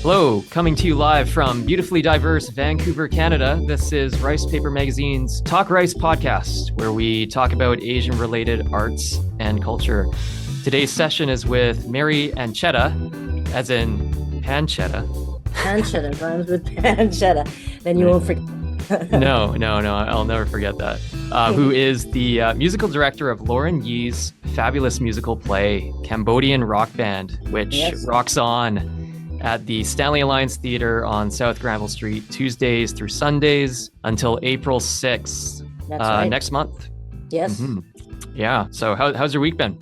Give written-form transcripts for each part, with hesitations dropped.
Hello, coming to you live from beautifully diverse Vancouver, Canada. This is Ricepaper Magazine's TalkRice podcast, where we talk about Asian related arts and culture. Today's session is with Mary Ancheta, as in pancetta. Pancetta rhymes with pancetta. Then you won't forget. No, I'll never forget that. Who is the musical director of Lauren Yee's fabulous musical play, Cambodian Rock Band, which Yes, rocks on at the Stanley Alliance Theater on South Granville Street Tuesdays through Sundays until April 6th, that's right. next month. Yes. hmm Yeah. So how's your week been?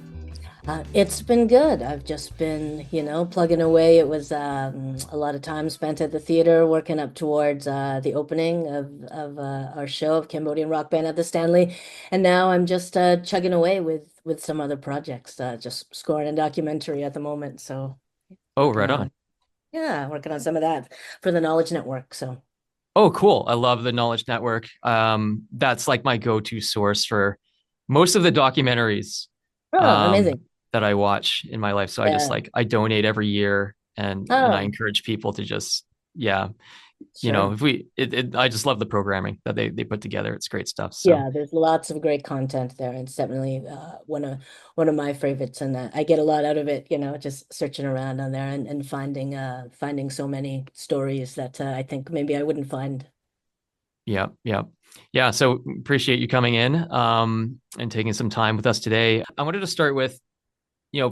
It's been good. I've just been, plugging away. It was a lot of time spent at the theater working up towards the opening of our show of Cambodian Rock Band at the Stanley. And now I'm just chugging away with some other projects, just scoring a documentary at the moment. So Oh, working right on, on. yeah, working on some of that for the Knowledge Network. So, Oh, cool. I love the Knowledge Network. That's like my go-to source for most of the documentaries oh, um, amazing. that I watch in my life. So I just Yeah. like I donate every year, and I Oh, encourage people to just yeah, sure. if I just love the programming that they put together. It's great stuff. So Yeah, there's lots of great content there. It's definitely one of my favorites, and I get a lot out of it. Just searching around on there and finding so many stories that I think maybe I wouldn't find. yeah. So appreciate you coming in and taking some time with us today. I wanted to start with,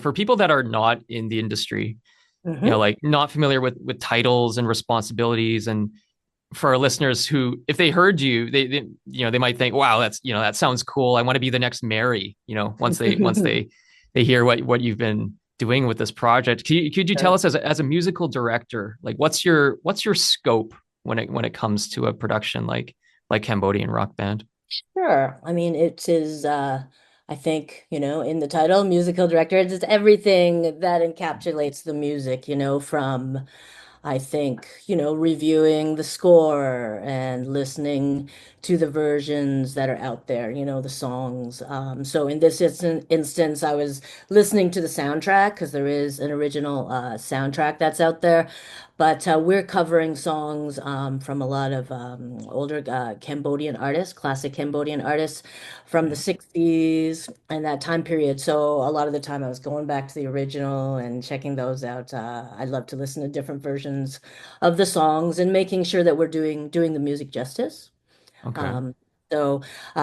for people that are not in the industry, Hmm. like not familiar with titles and responsibilities, and for our listeners who, if they heard you, they might think, wow, that sounds cool. I want to be the next Mary, once they hear what you've been doing with this project. Could you tell Sure. us as a musical director, like what's your scope when it comes to a production like Cambodian Rock Band? Sure. I mean, it is, I think, in the title, musical director, it's everything that encapsulates the music, from I think, reviewing the score and listening to the versions that are out there, the songs. So in this instance, I was listening to the soundtrack because there is an original soundtrack that's out there. But we're covering songs from a lot of older Cambodian artists, classic Cambodian artists from the Yeah. 60s and that time period. So a lot of the time I was going back to the original and checking those out. I love to listen to different versions of the songs and making sure that we're doing the music justice. Okay. Um, so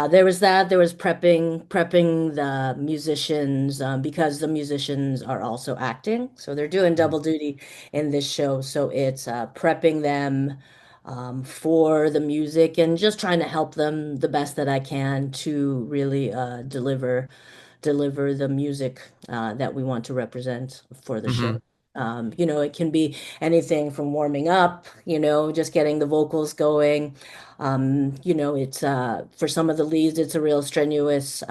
there was that. There was prepping the musicians because the musicians are also acting, so they're doing double duty in this show. So it's prepping them for the music and just trying to help them the best that I can to really deliver the music that we want to represent for the hmm show. It can be anything from warming up, just getting the vocals going. It's for some of the leads, it's a real strenuous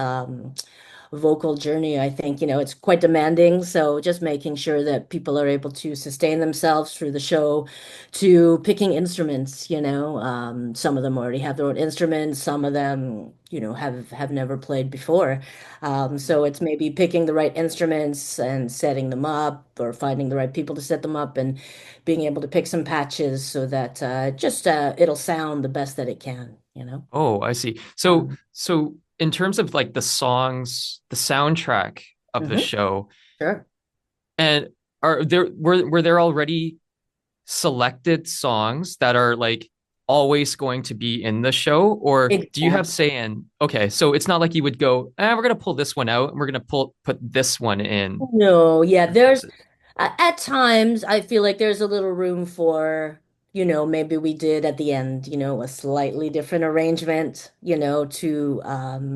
vocal journey. I think, it's quite demanding. So just making sure that people are able to sustain themselves through the show, to picking instruments, some of them already have their own instruments, some of them, have never played before. So it's maybe picking the right instruments and setting them up or finding the right people to set them up and being able to pick some patches so that just it'll sound the best that it can. Oh, I see. So Um, so in terms of like the songs, the soundtrack of the mhm, show, sure. and were there already selected songs that are like always going to be in the show, or do you have Exactly. say in, okay, so it's not like you would go, we're gonna pull this one out and we're gonna put this one in. No, yeah, Is there's it- at times I feel like there's a little room for, maybe we did at the end, a slightly different arrangement, to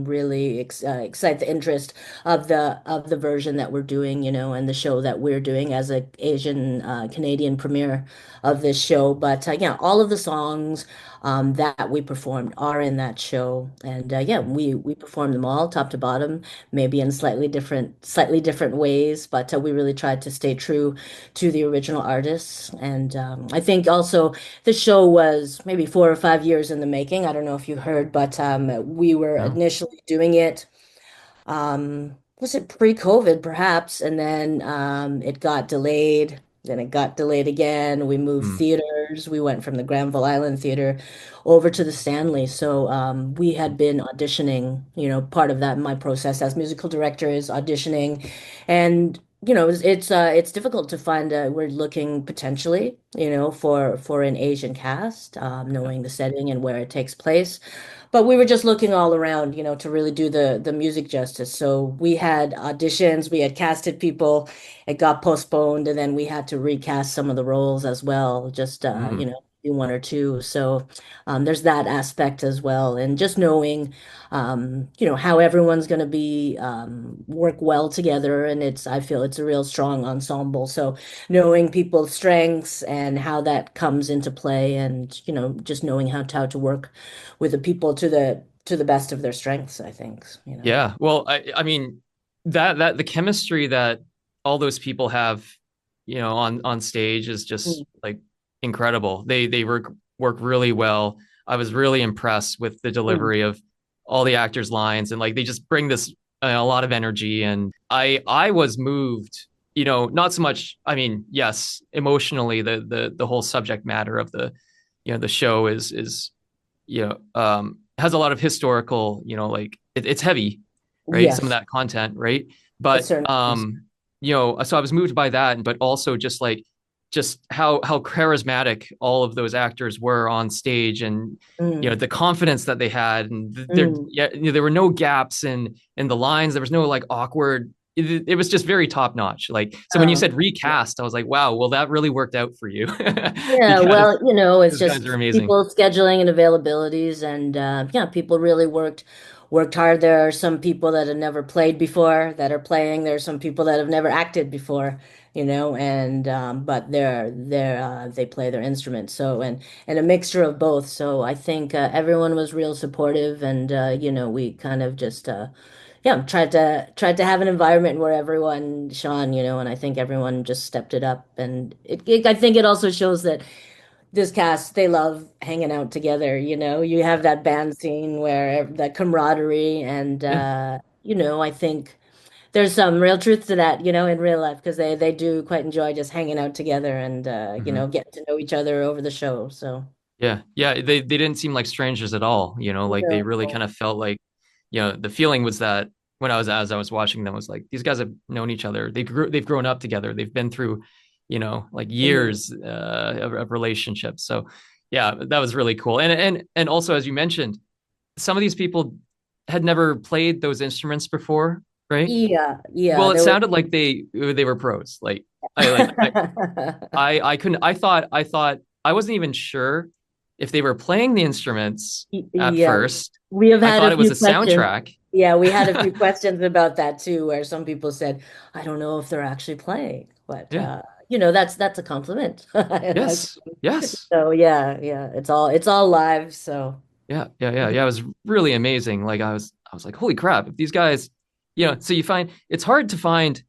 really excite the interest of the version that we're doing, and the show that we're doing as a Asian Canadian premiere of this show. But yeah, all of the songs that we performed are in that show, and yeah, we performed them all top to bottom, maybe in slightly different ways, but we really tried to stay true to the original artists. And I think also the show was maybe 4 or 5 years in the making. I don't know if you heard, but we were no? initially doing it. Was it pre-COVID, perhaps? And then it got delayed. Then it got delayed again. We moved Mm, theaters. We went from the Granville Island Theater over to the Stanley. So we had been auditioning, part of that, my process as musical director is auditioning. And it's difficult to find we're looking potentially, for an Asian cast, yeah. knowing the setting and where it takes place. But we were just looking all around, to really do the music justice. So we had auditions, we had casted people, it got postponed, and then we had to recast some of the roles as well, just Mm, do one or two. So there's that aspect as well. And just knowing how everyone's going to be work well together. And I feel it's a real strong ensemble. So knowing people's strengths and how that comes into play and, just knowing how to work with the people to the best of their strengths, I think. yeah. Well, I mean that the chemistry that all those people have, on stage is just Mm, like incredible. They work really well. I was really impressed with the mm, delivery of all the actors' lines, and like they just bring this a lot of energy. And I was moved, not so much. I mean, yes, emotionally, the whole subject matter of the show is has a lot of historical, like it's heavy, right? Some of yes, that content, right? it But certainly is. so I was moved by that, but also just how charismatic all of those actors were on stage, and Mm, the confidence that they had, and mm. there were no gaps in the lines. There was no like awkward. It was just very top notch. Like, so when you Oh, said recast, I was like, wow, well that really worked out for you yeah, because well, it's those guys are just amazing. people scheduling and availabilities, and yeah, people really worked hard. There are some people that have never played before that are playing. There are some people that have never acted before, and but they play their instruments. So and a mixture of both. So I think everyone was real supportive, and we kind of just yeah, tried to have an environment where everyone shone, and I think everyone just stepped it up, and I think it also shows that this cast they love hanging out together. You have that band scene where that camaraderie, and Yeah. I think there's some real truth to that, in real life because they do quite enjoy just hanging out together and Mhm. getting to know each other over the show. So Yeah, yeah, they didn't seem like strangers at all, like they really no. kind of felt like, the feeling was that when as I was watching them was like these guys have known each other. They've grown up together. They've been through, like Mhm. years of relationships. So yeah, that was really cool. And also as you mentioned, some of these people had never played those instruments before, right? Yeah, yeah, Well, it there was. sounded like they were pros. Like I couldn't I thought I wasn't even sure if they were playing the instruments at Yeah, first. we have I had thought a it was few a questions. soundtrack. Yeah, we had a few questions about that too, where some people said, "I don't know if they're actually playing," but Yeah. that's a compliment. I Yes. Yes. So yeah, yeah, it's all live. So Yeah. Yeah. Yeah. Yeah. It was really amazing. Like I was like, holy crap, if these guys, so you find it's hard to find,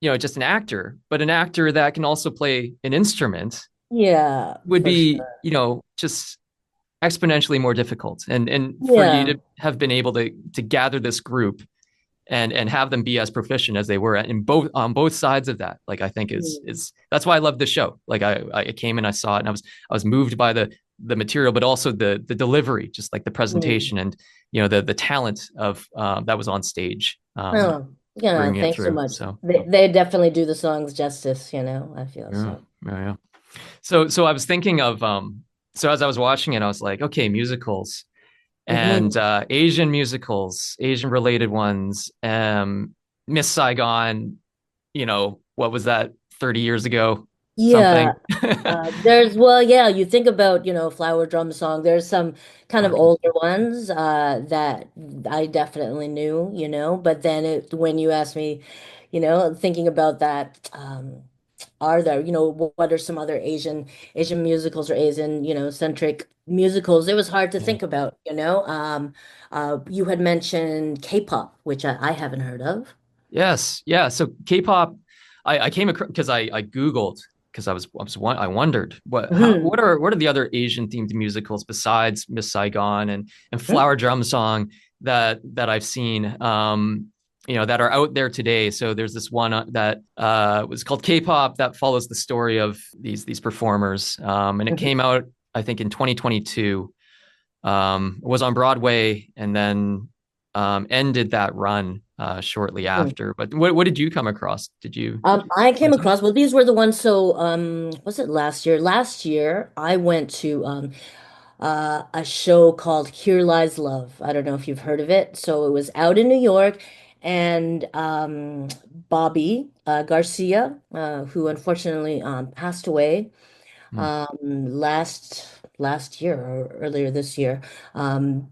just an actor, but an actor that can also play an instrument yeah, would for be, sure. just exponentially more difficult. And for you Yeah. to have been able to gather this group and have them be as proficient as they were in both on both sides of that, like I think Mm, is that's why I love the show. Like I came and I saw it, and I was moved by the material, but also the delivery, just like the mm. presentation, and the talent of that was on stage, Oh, yeah, bringing it thanks so through. much. So They definitely do the songs justice, I feel yeah, so. yeah, yeah. So I was thinking of so as I was watching it, I was like, okay, musicals and Hmm. Asian musicals, Asian related ones. Miss Saigon, what was that, 30 years ago? Yeah. Something. Well, yeah, you think about, Flower Drum Song. There's some kind of Fucking older ones that I definitely knew, but then when you ask me, thinking about that, are there, what are some other Asian musicals or Asian, centric musicals? It was hard to yeah. think about, you had mentioned K-pop, which I haven't heard of. Yes, yeah. So K-pop, I came across because I Googled because I wondered Hmm. what are the other Asian themed musicals besides Miss Saigon and Flower Drum Song that I've seen. that are out there today. So there's this one that was called K-pop that follows the story of these performers, and it Mhm. came out I think in 2022. It was on Broadway and then ended that run shortly after. But what did you come across? Did you I came find some? across, well, these were the ones. So, was it last year? Last year, I went to a show called Here Lies Love. I don't know if you've heard of it. So it was out in New York, and Bobby Garcia, who unfortunately passed away Mm, last year or earlier this year.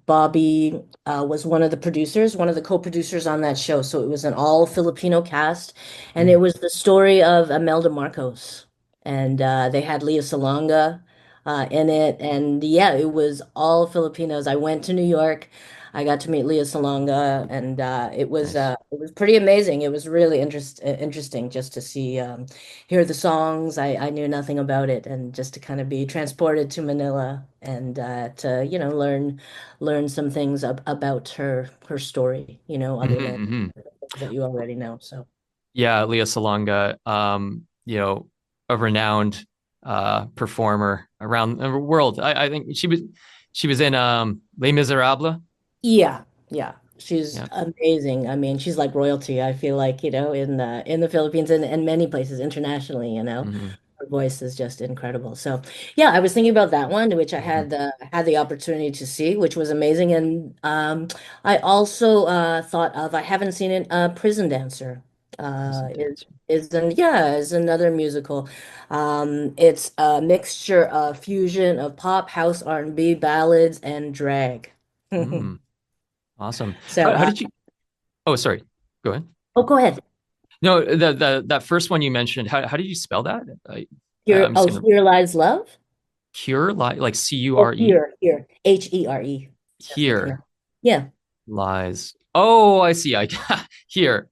Bobby was one of the producers, one of the co-producers on that show. So it was an all Filipino cast, and it mm, was the story of Imelda Marcos, and they had Leah Salonga in it, and yeah, it was all Filipinos. I went to New York. I got to meet Leah Salonga, and nice. it was pretty amazing. It was really interesting just to see hear the songs. I knew nothing about it, and just to kind of be transported to Manila and to learn some things about her story, other than Hmm. things that you already know. So Yeah, Leah Salonga, a renowned performer around the world. I think she was in Les Miserables. yeah, yeah. She's Yeah. amazing. I mean, she's like royalty, I feel like, in the Philippines and many places internationally, Hmm. Her voice is just incredible. So, yeah, I was thinking about that one, which I Hmm. had the opportunity to see, which was amazing. And I also thought of, I haven't seen it, Prison Dancer. Prison Is Dancer. is another musical. It's a mixture of fusion of pop, house, R&B, ballads, and drag. Mm, awesome. So, How did you? Oh, sorry. Go ahead. oh, go ahead. No, the that first one you mentioned. How did you spell that? Here, I'm just oh, gonna Here Lies Love. cure like Oh, Cure. here, Here. Just the Here connection. Yeah, lies. Oh, I see. I here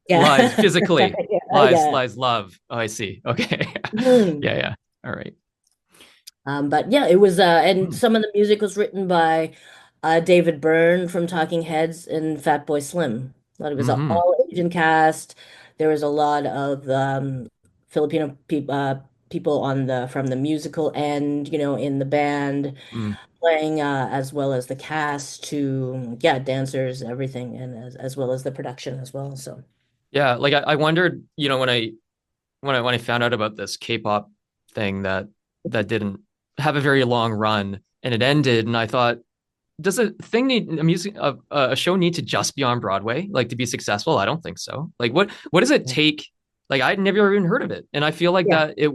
yeah, lies physically. yeah, yeah. Lies love. Oh, I see. Okay. Mhm. Yeah, yeah. All right. But yeah, it was, and Hmm. some of the music was written by David Byrne from Talking Heads and Fatboy Slim. Thought it was an Mm-hmm. all Asian cast. There was a lot of Filipino people on the from the musical end, in the band Mm. playing, as well as the cast to, yeah, dancers, everything, and as well as the production as well. So Yeah, like I wondered, when I found out about this K-pop thing that didn't have a very long run and it ended, and I thought, does a show need to just be on Broadway like to be successful? I don't think so. Like what does it take? Like I'd never even heard of it, and I feel like yeah. that it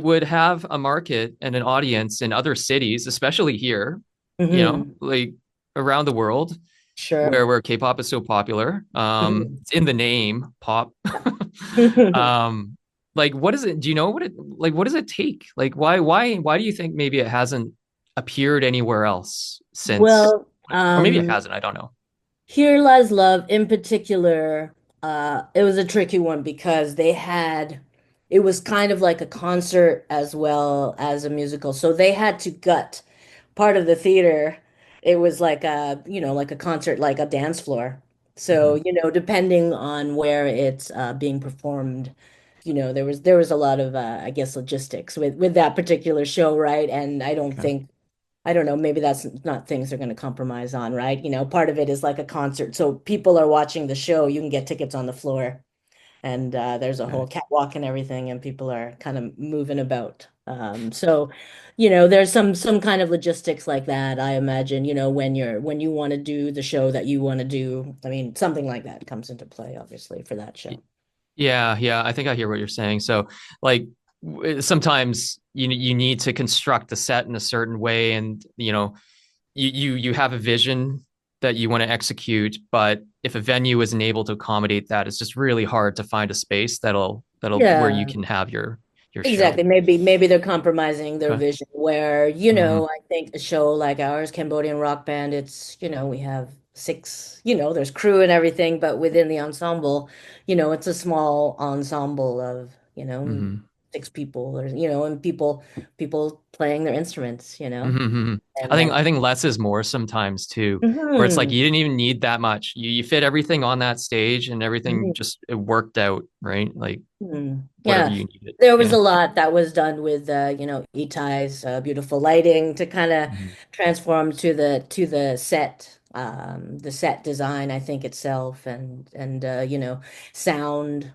would have a market and an audience in other cities, especially here, Hmm. like around the world Sure. where K-pop is so popular. Hmm. It's in the name, pop. um, like what is it? Do you know what does it take? Like why do you think maybe it hasn't appeared anywhere else since, Well, or maybe it hasn't, I don't know. Here Lies Love in particular, it was a tricky one because it was kind of like a concert as well as a musical. So they had to gut part of the theater. It was like a concert, like a dance floor. So, Hmm. depending on where it's being performed, there was a lot of, I guess, logistics with that particular show, right? And Okay. I don't know, maybe that's not things they're going to compromise on, right? Part of it is like a concert. So people are watching the show, you can get tickets on the floor, and there's a Okay. whole catwalk and everything, and people are kind of moving about. So, there's some kind of logistics like that, I imagine, when you want to do the show that you want to do. I mean, something like that comes into play, obviously, for that show. Yeah, yeah, I think I hear what you're saying. So, like, sometimes you need to construct the set in a certain way, and you have a vision that you want to execute, but if a venue isn't able to accommodate that, it's just really hard to find a space that'll where you Yeah. can have your show. Exactly. Maybe they're compromising their Okay. vision where, Hmm. I think a show like ours, Cambodian Rock Band, we have six, there's crew and everything, but within the ensemble, it's a small ensemble of, Hmm. six people, or and people playing their instruments, Hmm. and then. I think less is more sometimes too, where it's like Mhm, you didn't even need that much. You fit everything on that stage and everything mhm. just it worked out, right? Like whatever Yeah, you needed. there was Yeah. a lot that was done with Itai's beautiful lighting to kind of Mhm. transform the set design, I think itself, and the sound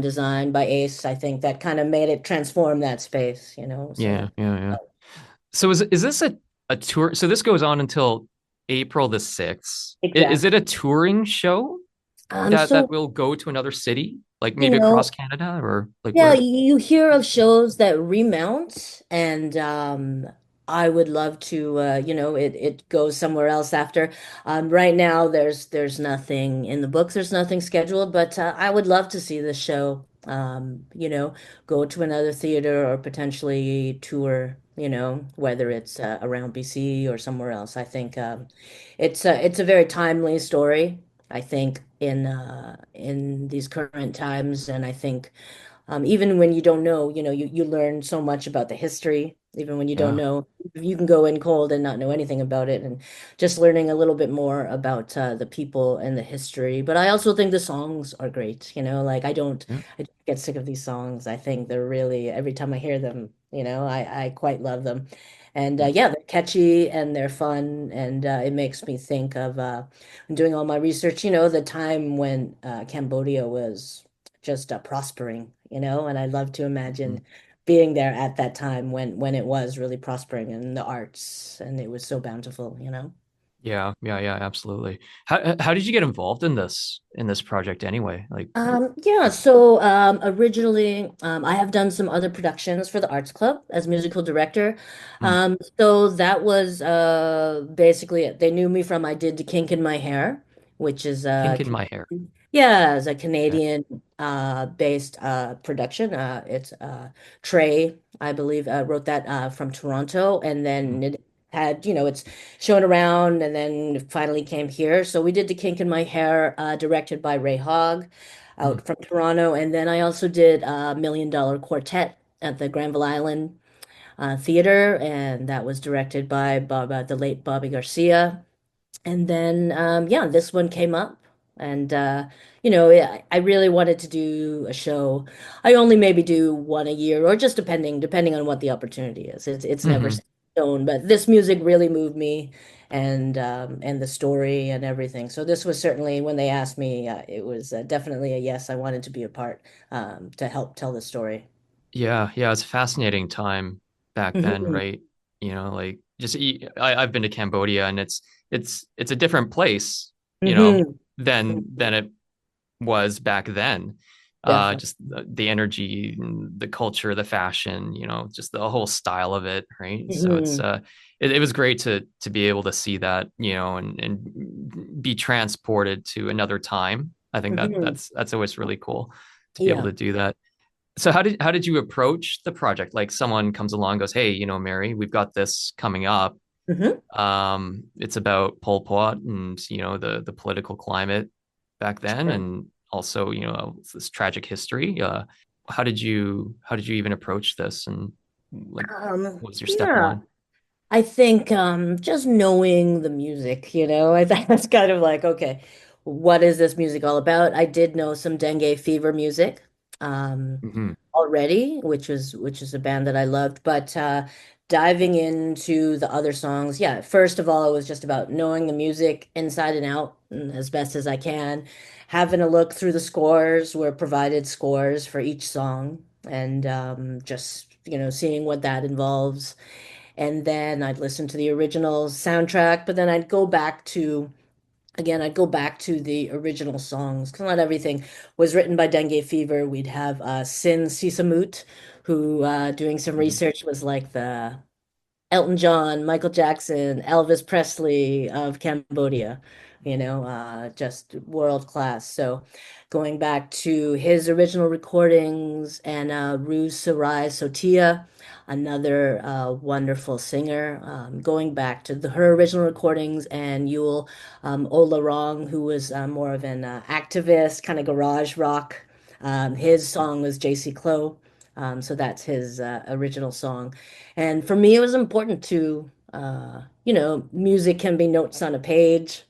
design by Ace. I think that kind of made it transform that space. Yeah, So yeah, yeah. So is this a tour? So this goes on until April the 6th. Is it exactly. a touring show that So will go to another city, like you maybe across know. Canada or like Yeah, where? you hear of shows that remount, and I would love to, it goes somewhere else after. Right now, there's nothing in the books, there's nothing scheduled, but I would love to see the show, go to another theater or potentially tour, whether it's around BC or somewhere else. I think it's a very timely story. I think in these current times, and I think. Even when you don't know, you learn so much about the history. Even when you don't Yeah. know, you can go in cold and not know anything about it, and just learning a little bit more about the people and the history. But I also think the songs are great. Like Yeah. I don't get sick of these songs. I think they're really every time I hear them, I quite love them. And Yeah. yeah, they're catchy and they're fun, and it makes me think of doing all my research. The time when Cambodia was just prospering, and I'd love to Mhm. imagine being there at that time when it was really prospering in the arts and it was so bountiful. Yeah, yeah, yeah, absolutely. How did you get involved in this project anyway? Like, Yeah, so originally I have done some other productions for the Arts Club as musical director. hmm, So that was basically it. They knew me from I did the Kink in My Hair, which is kink in my hair. yeah, it's a Okay. Canadian based production. It's Trey, I believe, wrote that from Toronto, and Hmm, then it had, it's shown around and then finally came here. So we did the Kink in My Hair, directed by Ray Hogg hmm, out from Toronto. And then I also did Million Dollar Quartet at the Granville Island Theater, and that was directed by the late Bobby Garcia. And then, yeah, this one came up. And, I really wanted to do a show. I only maybe do one a year, or just depending on what the opportunity is. It's never hmm. set in stone, but this music really moved me, and the story and everything. So this was certainly when they asked me, it was definitely a yes. I wanted to be a part to help tell the story. Yeah, yeah, it's a fascinating time back then, Hmm. right? Like I've been to Cambodia and it's a different place, Hmm. than it was back then. Definitely. Just the energy, and the culture, the fashion, just the whole style of it, right? So Hmm. it was great to be able to see that, and be transported to another time. I think Hmm. that's always really cool to be able Yeah. to do that. So how did you approach the project? Like someone comes along, goes, "Hey, Mary, we've got this coming up. Hmm. It's about Pol Pot and the political climate back then, Sure. and also this tragic history. How did you even approach this, and like what was your step Yeah. one? I think just knowing the music, I think that's kind of like, okay, what is this music all about? I did know some dengue fever music Hmm. already, which is a band that I loved, but diving into the other songs, yeah, first of all, it was just about knowing the music inside and out and as best as I can, having a look through the scores, were provided scores for each song, and just, seeing what that involves. And then I'd listen to the original soundtrack, but then I'd go back to the original songs because not everything was written by Dengue Fever. We'd have Sin Sisamut, who doing some Hmm. research was like the Elton John, Michael Jackson, Elvis Presley of Cambodia, just world class. So going back to his original recordings and Ruz Sarai Sotia, another wonderful singer, going back to her original recordings and Yul Olarong, who was more of an activist, kind of garage rock. His song was JC Clo. So that's his original song. And for me, it was important to, music can be notes on a page.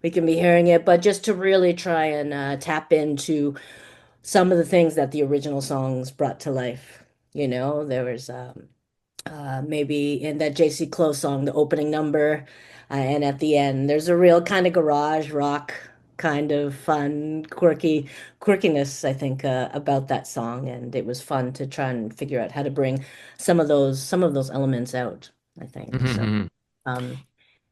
We can be hearing it, but just to really try and tap into some of the things that the original songs brought to life. There was maybe in that JC Close song, the opening number, and at the end, there's a real kind of garage rock, kind of fun, quirkiness, I think, about that song, and it was fun to try and figure out how to bring some of those elements out, I think. So, Hmm. um,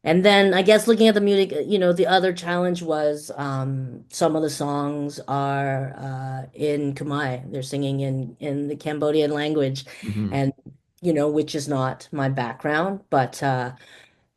and then I guess looking at the music, the other challenge was some of the songs are in Khmer. They're singing in the Cambodian language, Hmm. and which is not my background, but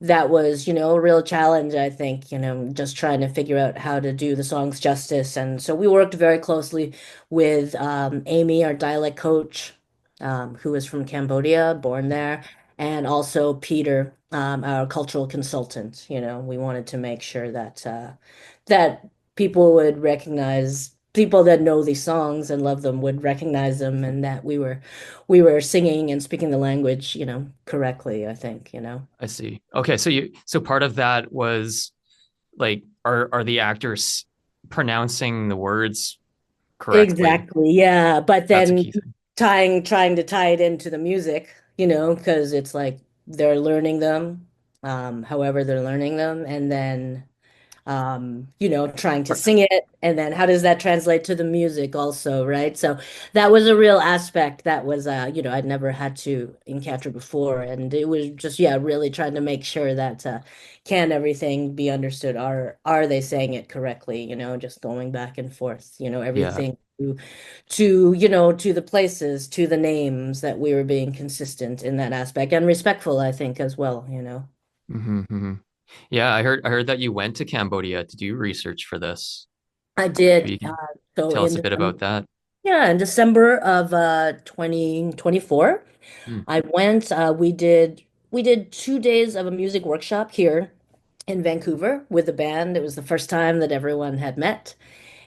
that was, a real challenge, I think, just trying to figure out how to do the songs justice. And so we worked very closely with Amy, our dialect coach, who is from Cambodia, born there, and also Peter, our cultural consultant. We wanted to make sure that people would recognize people that know these songs and love them would recognize them, and that we were singing and speaking the language, correctly, I think. I see. Okay, so part of that was like, are the actors pronouncing the words correctly? Exactly. Yeah. But That's a then key thing. trying to tie it into the music, because it's like they're learning them, however they're learning them, and then trying to Or- sing it. And then how does that translate to the music also, right? So that was a real aspect that was, I'd never had to encounter before. And it was just, yeah, really trying to make sure that can everything be understood? Are they saying it correctly? Just going back and forth, Yeah. everything to the places, to the names that we were being consistent in that aspect and respectful, I think, as well. Hmm. Hmm. Yeah, I heard that you went to Cambodia to do research for this. I Maybe did. you can So tell us in a bit December, about that. yeah, in December of 2024, Hmm. I went. We did 2 days of a music workshop here in Vancouver with the band. It was the first time that everyone had met.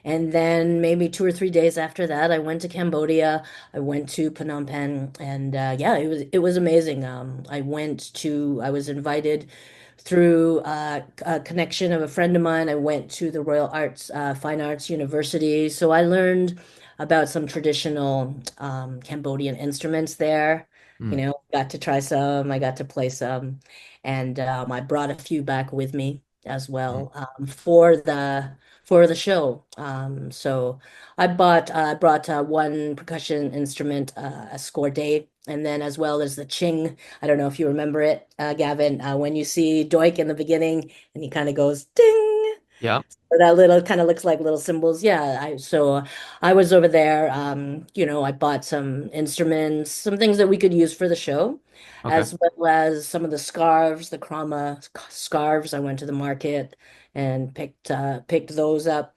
And then maybe 2 or 3 days after that, I went to Cambodia. I went to Phnom Penh, and yeah, it was amazing. I was invited through a connection of a friend of mine. I went to the Royal Arts Fine Arts University, so I learned about some traditional Cambodian instruments there. Hmm. Got to try some. I got to play some, and I brought a few back with me as Hmm. well for the show. So I brought one percussion instrument, a score and then as well as the ching. I don't know if you remember it, Gavin, when you see Doik in the beginning and he kind of goes ding. Yeah. That little kind of looks like little symbols. Yeah, I was over there. I bought some instruments, some things that we could use for the show, Okay. as well as some of the scarves, the Krama scarves. I went to the market and picked those up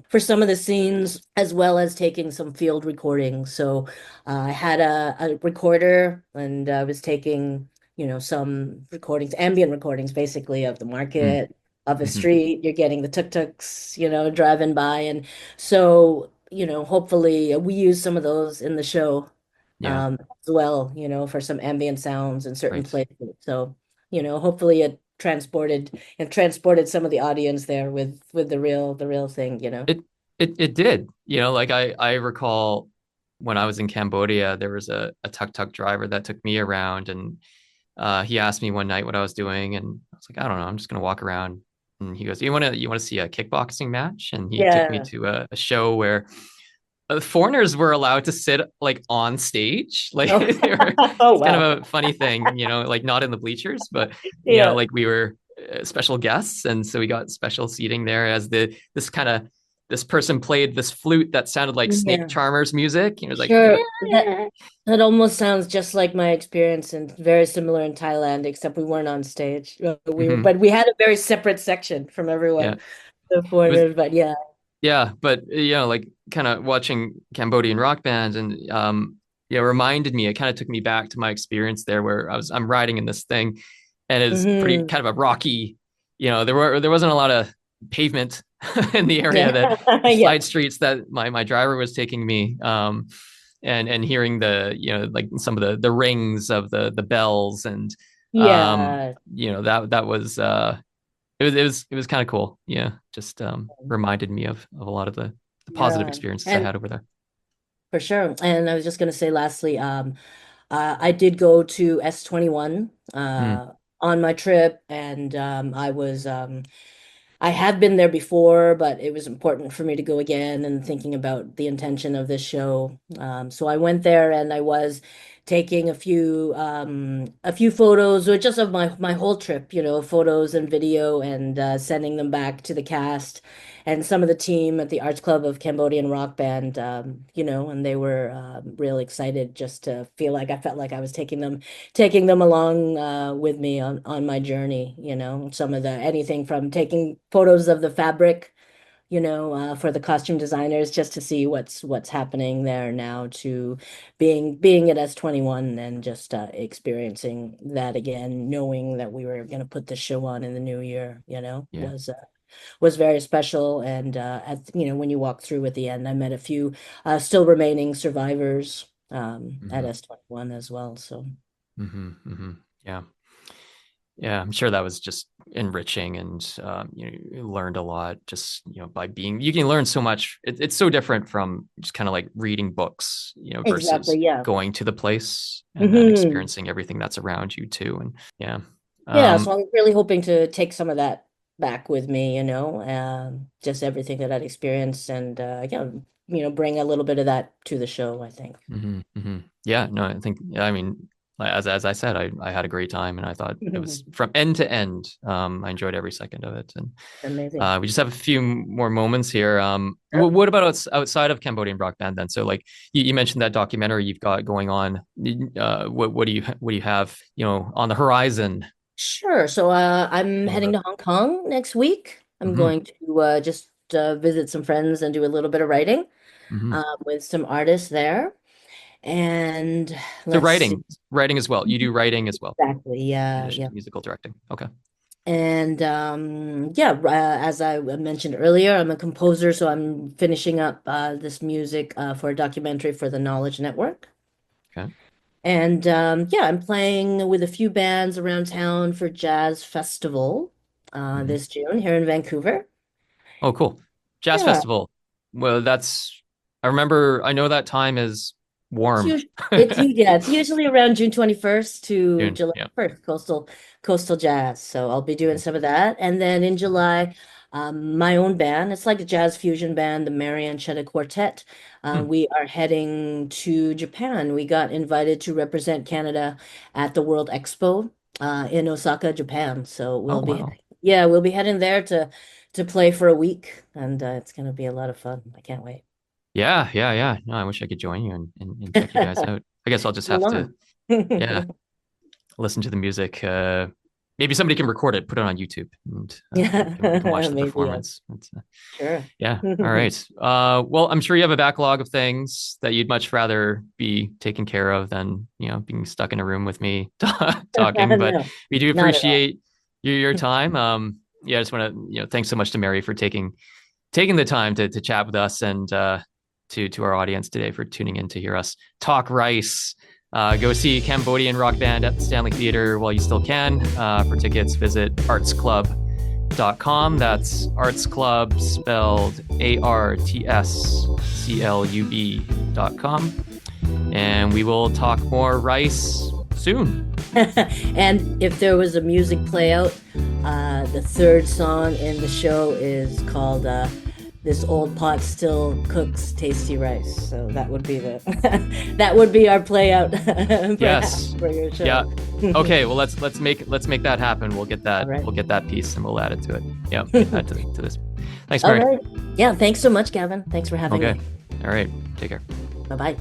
for some of the scenes, as well as taking some field recordings. So I had a recorder, and I was taking, some recordings, ambient recordings, basically of the Hmm. market, of a Hmm. street. You're getting the tuk-tuks, driving by, and so, hopefully we use some of those in the show Yeah. as well, for some ambient sounds in certain Right. places. So, hopefully it transported some of the audience there with the real thing. It did. Like I recall when I was in Cambodia, there was a tuk-tuk driver that took me around, and he asked me one night what I was doing, and I was like, I don't know, I'm just gonna walk around. And he goes, you want to see a kickboxing match? And he took me Yeah. to a show where foreigners were allowed to sit like on stage. Like Oh, they were, oh it's kind wow. of a funny thing, like not in the bleachers, but Yeah. like we were special guests, and so we got special seating there as this person played this flute that sounded like Snake Yeah. Charmer's music. It was like, Sure. That almost sounds just like my experience and very similar in Thailand, except we weren't on stage. mhm, But we had a very separate section from yeah, everyone, the it was. foreigners. But yeah. Yeah, but like kind of watching Cambodian Rock Band and reminded me, it kind of took me back to my experience there where I'm riding in this thing and it's pretty Hmm. kind of a rocky, there wasn't a lot of pavement in the area, Yeah. that the Yeah. side streets that my driver was taking me. and hearing the, like some of the rings of the bells, and Yeah. that was it was kind of cool. Yeah, just reminded me of a lot of the positive Yeah. experiences I And had over there. for sure. And I was just going to say, lastly, I did go to S21 Mm, on my trip, and I have been there before, but it was important for me to go again and thinking about the intention of this show. So I went there and I was taking a few photos, or just of my whole trip, photos and video, and sending them back to the cast and some of the team at the Arts Club of Cambodian Rock Band, and they were real excited just to feel like I felt like I was taking them along with me on my journey, some of the anything from taking photos of the fabric, for the costume designers just to see what's happening there now, to being at S21 and just experiencing that again, knowing that we were going to put the show on in the new year, yeah. was very special. And when you walk through at the end, I met a few still remaining survivors at Hmm. S21 as well. So. Hmm. Hmm. Yeah. Yeah, I'm sure that was just enriching, and you learned a lot just by being. You can learn so much. It's so different from just kind of like reading books, versus Exactly. Yeah. going to the place and then Hmm. experiencing everything that's around you too. And yeah, Yeah. So um, I'm really hoping to take some of that back with me, just everything that I'd experienced, and yeah, bring a little bit of that to the show, I think. yeah. No, I think, yeah, I mean, as I said, I had a great time, and I thought it was from end to end. I enjoyed every second of it, and Amazing. we just have a few more moments here. Sure. What about outside of Cambodian Rock Band then? So, like, you mentioned that documentary you've got going on. What do you have on the horizon? Sure. So I'm Coming heading up. to Hong Kong next week. I'm Hmm. going to just visit some friends and do a little bit of writing Hmm. with some artists there. And So let's see. writing as well. You do writing as well, Exactly. in Yeah. addition Yeah. to musical directing. Okay. And yeah, as I mentioned earlier, I'm a composer, so I'm finishing up this music for a documentary for the Knowledge Network. Okay. And yeah, I'm playing with a few bands around town for Jazz Festival Hmm. this June here in Vancouver. Oh, cool. Jazz Yeah, festival. Well, I remember. I know that time is it's warm. usually it's usually around June 21st to June. July Yeah. 1st, coastal jazz. So I'll be doing Mhm. some of that. And then in July, my own band, it's like a jazz fusion band, the Mary Ancheta Quartet. Hmm. We are heading to Japan. We got invited to represent Canada at the World Expo in Osaka, Japan. So Oh, wow. we'll be heading there to play for a week, and it's going to be a lot of fun. I can't wait. Yeah, yeah, yeah. No, I wish I could join you and check you guys out. I guess I'll just Come have to, along. yeah, listen to the music. Maybe somebody can record it, put it on YouTube, and we can watch Yeah, the maybe, yeah. performance. Sure. Yeah. All right. Well, I'm sure you have a backlog of things that you'd much rather be taken care of than, being stuck in a room with me talking. But No, we do not at all. appreciate your time. Yeah, I just want to, thanks so much to Mary for taking the time to chat with us, and to our audience today for tuning in to hear us talk Rice. Go see Cambodian Rock Band at the Stanley Theater while you still can. For tickets, visit artsclub.com. That's Arts Club spelled ARTSCLUB.com. And we will talk more Rice soon. And if there was a music play out, the third song in the show is called This Old Pot Still Cooks Tasty Rice. So that would be that would be our play out perhaps Yes. for your show. Yeah. Okay. Well, let's make that happen. We'll get All that right. we'll get that piece and we'll add it to it. Yeah. Add to this. Thanks, All Mary. right. Yeah, thanks so much, Gavin. Thanks for having Okay. me. All right. Take care. Bye-bye.